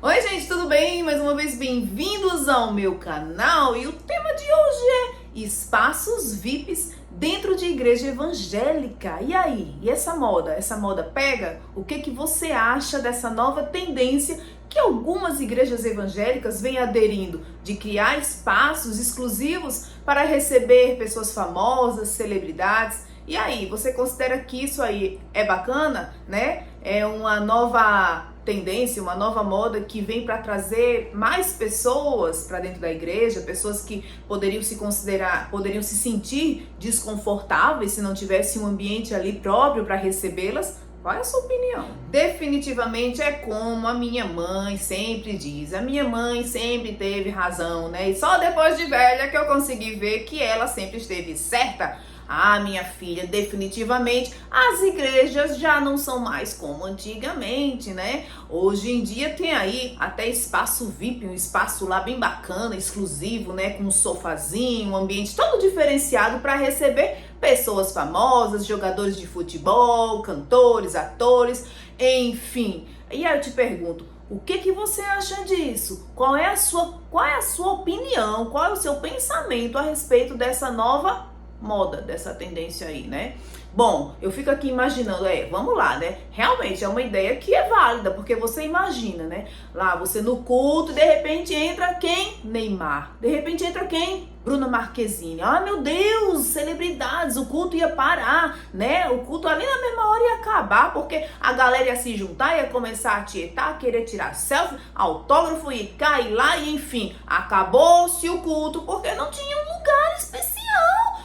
Oi gente, tudo bem? Mais uma vez bem-vindos ao meu canal e o tema de hoje é espaços VIPs dentro de igreja evangélica. E aí? E essa moda? Essa moda pega? O que você acha dessa nova tendência que algumas igrejas evangélicas vêm aderindo de criar espaços exclusivos para receber pessoas famosas, celebridades? E aí, você considera que isso aí é bacana, né? É uma nova tendência, uma nova moda que vem para trazer mais pessoas para dentro da igreja, pessoas que poderiam se sentir desconfortáveis se não tivesse um ambiente ali próprio para recebê-las. Qual é a sua opinião? Definitivamente é como a minha mãe sempre diz. A minha mãe sempre teve razão, né? E só depois de velha que eu consegui ver que ela sempre esteve certa. Ah, minha filha, definitivamente as igrejas já não são mais como antigamente, né? Hoje em dia tem aí até espaço VIP, um espaço lá bem bacana, exclusivo, né? Com um sofazinho, um ambiente todo diferenciado para receber pessoas famosas, jogadores de futebol, cantores, atores, enfim. E aí eu te pergunto, o que você acha disso? Qual é a sua opinião? Qual é o seu pensamento a respeito dessa nova moda, dessa tendência aí, né? Bom, eu fico aqui imaginando, vamos lá, né? Realmente é uma ideia que é válida, porque você imagina, né? Lá você no culto, de repente entra quem? Neymar. De repente entra quem? Bruna Marquezine. Ah, meu Deus, celebridades, o culto ia parar, né? O culto ali na mesma hora ia acabar, porque a galera ia se juntar, ia começar a tietar, querer tirar selfie, autógrafo e cair lá, e enfim, acabou-se o culto, porque não tinha um lugar especial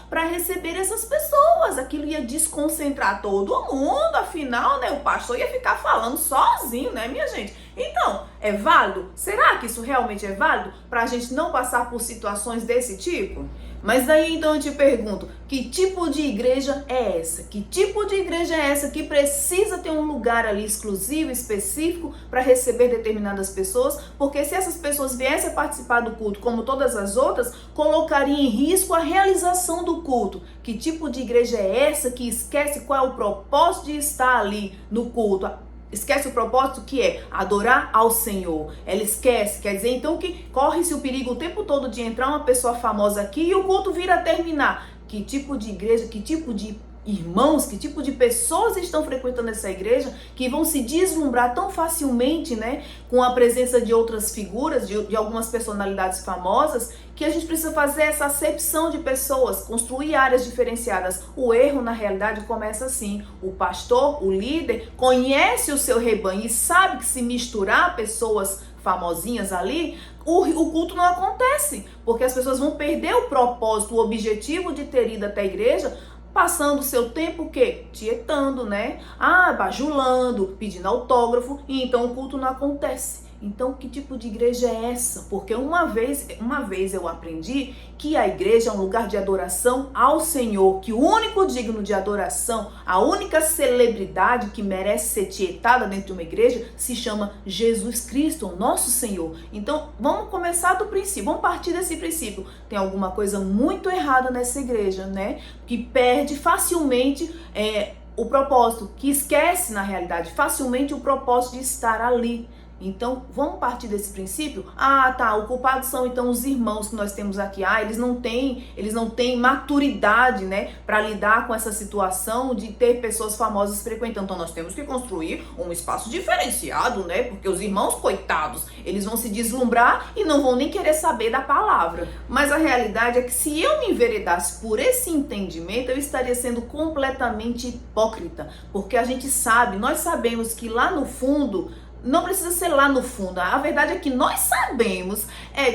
para receber essas pessoas. Aquilo ia desconcentrar todo mundo, afinal, né, o pastor ia ficar falando sozinho, né, minha gente? Então, é válido? Será que isso realmente é válido para a gente não passar por situações desse tipo? Mas aí então eu te pergunto, que tipo de igreja é essa? Que tipo de igreja é essa que precisa ter um lugar ali exclusivo, específico para receber determinadas pessoas? Porque se essas pessoas viessem a participar do culto como todas as outras, colocaria em risco a realização do culto. Que tipo de igreja é essa que esquece qual é o propósito de estar ali no culto? Esquece o propósito que é adorar ao Senhor. Ela esquece, quer dizer então que corre-se o perigo o tempo todo de entrar uma pessoa famosa aqui e o culto vir a terminar. Que tipo de igreja, que tipo de irmãos, que tipo de pessoas estão frequentando essa igreja que vão se deslumbrar tão facilmente, né, com a presença de outras figuras, de algumas personalidades famosas, que a gente precisa fazer essa acepção de pessoas, construir áreas diferenciadas. O erro, na realidade, começa assim. O pastor, o líder, conhece o seu rebanho e sabe que se misturar pessoas famosinhas ali, o culto não acontece, porque as pessoas vão perder o propósito, o objetivo de ter ido até a igreja, passando o seu tempo o quê? Tietando, né? Bajulando, pedindo autógrafo, e então o culto não acontece. Então, que tipo de igreja é essa? Porque uma vez eu aprendi que a igreja é um lugar de adoração ao Senhor, que o único digno de adoração, a única celebridade que merece ser tietada dentro de uma igreja, se chama Jesus Cristo, o nosso Senhor. Então, vamos começar do princípio, vamos partir desse princípio. Tem alguma coisa muito errada nessa igreja, né? Que perde facilmente o propósito, que esquece, na realidade, facilmente o propósito de estar ali. Então, vamos partir desse princípio? O culpado são então os irmãos que nós temos aqui. Eles não têm maturidade, né, para lidar com essa situação de ter pessoas famosas frequentando. Então, nós temos que construir um espaço diferenciado, né, porque os irmãos, coitados, eles vão se deslumbrar e não vão nem querer saber da palavra. Mas a realidade é que se eu me enveredasse por esse entendimento, eu estaria sendo completamente hipócrita, porque a gente sabe, nós sabemos que lá no fundo, não precisa ser lá no fundo. A verdade é que nós sabemos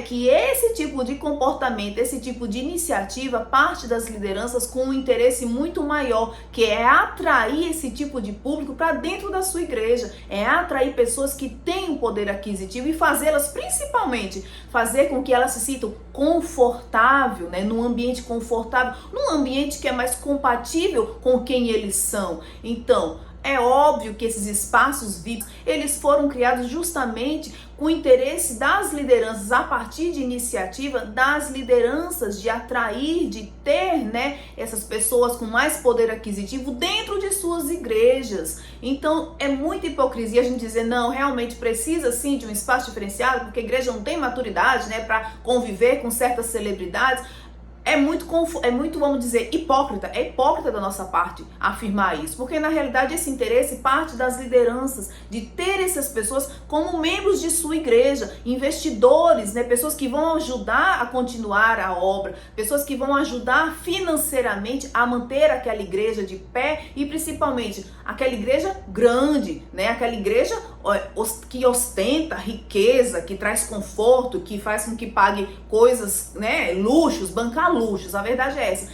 que esse tipo de comportamento, esse tipo de iniciativa parte das lideranças com um interesse muito maior, que é atrair esse tipo de público para dentro da sua igreja, é atrair pessoas que têm um poder aquisitivo e fazê-las, principalmente, fazer com que elas se sintam confortável, né, num ambiente confortável, num ambiente que é mais compatível com quem eles são. Então, é óbvio que esses espaços VIPs, eles foram criados justamente com o interesse das lideranças, a partir de iniciativa das lideranças, de atrair, de ter, né, essas pessoas com mais poder aquisitivo dentro de suas igrejas. Então é muita hipocrisia a gente dizer, não, realmente precisa sim de um espaço diferenciado, porque a igreja não tem maturidade, né, para conviver com certas celebridades. É muito, vamos dizer, hipócrita. É hipócrita da nossa parte afirmar isso. Porque, na realidade, esse interesse parte das lideranças, de ter essas pessoas como membros de sua igreja, investidores, né? Pessoas que vão ajudar a continuar a obra, pessoas que vão ajudar financeiramente a manter aquela igreja de pé e, principalmente, aquela igreja grande, né? Aquela igreja que ostenta riqueza, que traz conforto, que faz com que pague coisas, né? Luxos, bancar luxos, a verdade é essa,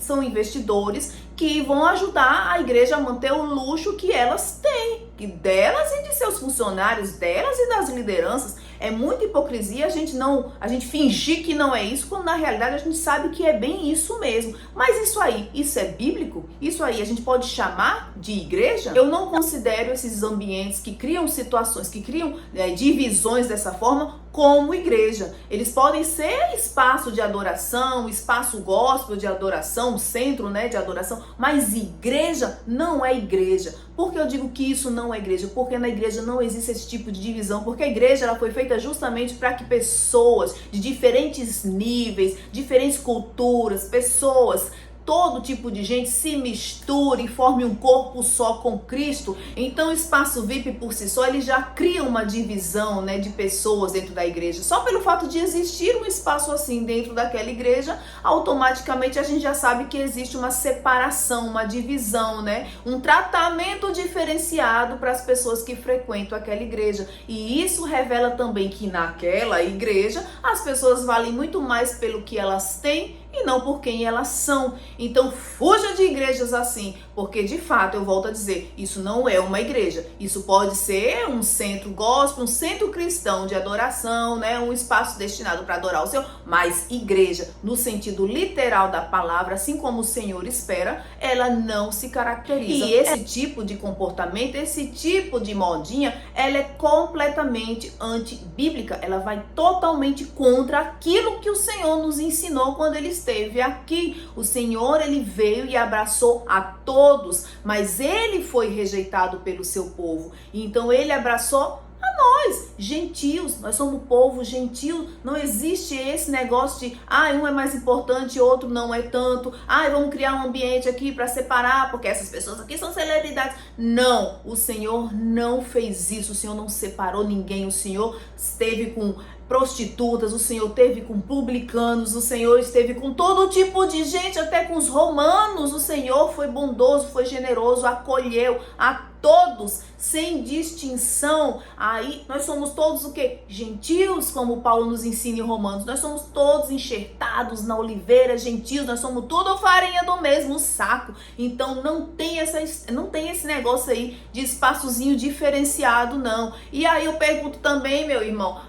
são investidores que vão ajudar a igreja a manter o luxo que elas têm, que delas e de seus funcionários, delas e das lideranças. É muita hipocrisia a gente fingir que não é isso, quando na realidade a gente sabe que é bem isso mesmo. Mas isso é bíblico? Isso aí a gente pode chamar de igreja? Eu não considero esses ambientes que criam situações, que criam divisões dessa forma, como igreja. Eles podem ser espaço de adoração, espaço gospel de adoração, centro, né, de adoração, mas igreja não é igreja. Por que eu digo que isso não é igreja? Porque na igreja não existe esse tipo de divisão, porque a igreja ela foi feita justamente para que pessoas de diferentes níveis, diferentes culturas, pessoas, todo tipo de gente se misture e forme um corpo só com Cristo. Então o espaço VIP por si só, ele já cria uma divisão, né, de pessoas dentro da igreja. Só pelo fato de existir um espaço assim dentro daquela igreja, automaticamente a gente já sabe que existe uma separação, uma divisão, né, um tratamento diferenciado para as pessoas que frequentam aquela igreja. E isso revela também que naquela igreja as pessoas valem muito mais pelo que elas têm e não por quem elas são. Então fuja de igrejas assim, porque de fato, eu volto a dizer, isso não é uma igreja. Isso pode ser um centro gospel, um centro cristão de adoração, né? Um espaço destinado para adorar o Senhor, mas igreja, no sentido literal da palavra, assim como o Senhor espera, ela não se caracteriza. E esse tipo de comportamento, esse tipo de modinha, ela é completamente antibíblica. Ela vai totalmente contra aquilo que o Senhor nos ensinou quando ele esteve aqui. O Senhor, ele veio e abraçou a todos, mas ele foi rejeitado pelo seu povo. Então ele abraçou a nós, gentios. Nós somos povo gentil. Não existe esse negócio de um é mais importante, outro não é tanto. Vamos criar um ambiente aqui para separar, porque essas pessoas aqui são celebridades. Não, o Senhor não fez isso. O Senhor não separou ninguém. O Senhor esteve com prostitutas, o Senhor esteve com publicanos, o Senhor esteve com todo tipo de gente, até com os romanos. O Senhor foi bondoso, foi generoso, acolheu a todos, sem distinção. Aí nós somos todos o quê? Gentios, como Paulo nos ensina em Romanos. Nós somos todos enxertados na oliveira, gentios, nós somos tudo farinha do mesmo saco. Então não tem esse negócio aí de espaçozinho diferenciado, não. E aí eu pergunto também, meu irmão,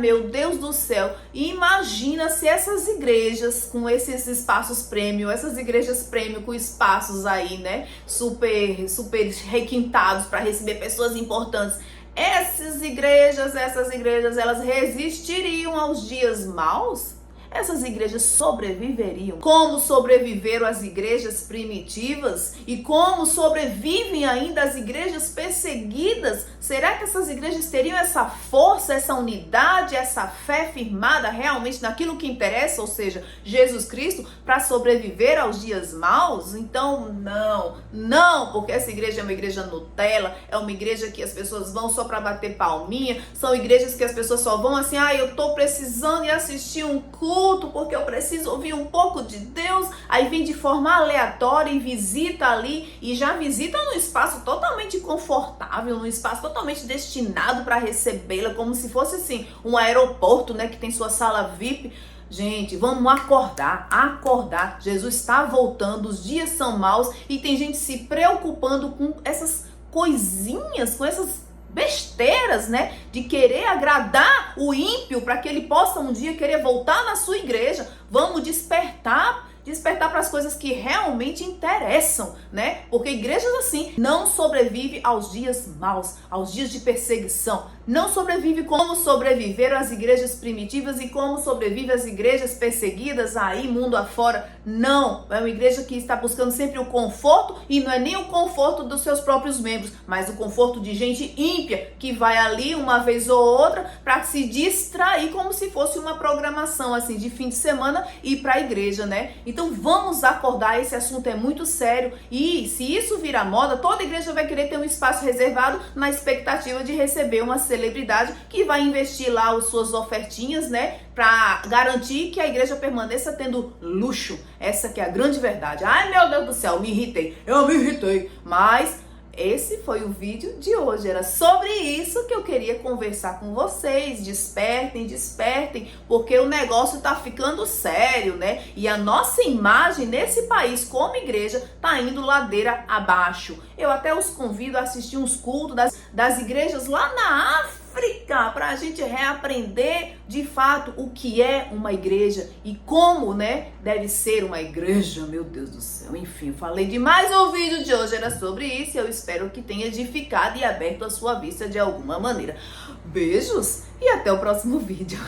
meu Deus do céu, imagina se essas igrejas com esses espaços prêmio, essas igrejas prêmio com espaços aí, né, super requintados para receber pessoas importantes. Essas igrejas, elas resistiriam aos dias maus? Essas igrejas sobreviveriam? Como sobreviveram as igrejas primitivas? E como sobrevivem ainda as igrejas perseguidas? Será que essas igrejas teriam essa força, essa unidade, essa fé firmada realmente naquilo que interessa, ou seja, Jesus Cristo, para sobreviver aos dias maus? Então, não, porque essa igreja é uma igreja Nutella, é uma igreja que as pessoas vão só para bater palminha, são igrejas que as pessoas só vão assim, eu tô precisando ir assistir um culto, porque eu preciso ouvir um pouco de Deus, aí vem de forma aleatória e visita ali, e já visita num espaço totalmente confortável, num espaço totalmente destinado para recebê-la, como se fosse assim, um aeroporto, né, que tem sua sala VIP. Gente, vamos acordar. Jesus está voltando, os dias são maus e tem gente se preocupando com essas coisinhas, com essas besteiras, né, de querer agradar o ímpio para que ele possa um dia querer voltar na sua igreja. Vamos despertar. despertar para as coisas que realmente interessam, né? Porque igrejas assim não sobrevivem aos dias maus, aos dias de perseguição. Não sobrevive como sobreviveram as igrejas primitivas e como sobrevivem as igrejas perseguidas aí mundo afora. Não, é uma igreja que está buscando sempre o conforto, e não é nem o conforto dos seus próprios membros, mas o conforto de gente ímpia que vai ali uma vez ou outra para se distrair, como se fosse uma programação assim de fim de semana, e ir para a igreja, né? Então vamos acordar, esse assunto é muito sério, e se isso virar moda, toda igreja vai querer ter um espaço reservado na expectativa de receber uma celebridade que vai investir lá as suas ofertinhas, né, para garantir que a igreja permaneça tendo luxo. Essa que é a grande verdade. Ai, meu Deus do céu, eu me irritei, mas esse foi o vídeo de hoje, era sobre isso que eu queria conversar com vocês. Despertem, despertem, porque o negócio tá ficando sério, né? E a nossa imagem nesse país como igreja tá indo ladeira abaixo. Eu até os convido a assistir uns cultos das igrejas lá na África, para a gente reaprender de fato o que é uma igreja e como, né, deve ser uma igreja. Meu Deus do céu, enfim, falei demais. O vídeo de hoje era sobre isso, e eu espero que tenha edificado e aberto a sua vista de alguma maneira. Beijos e até o próximo vídeo.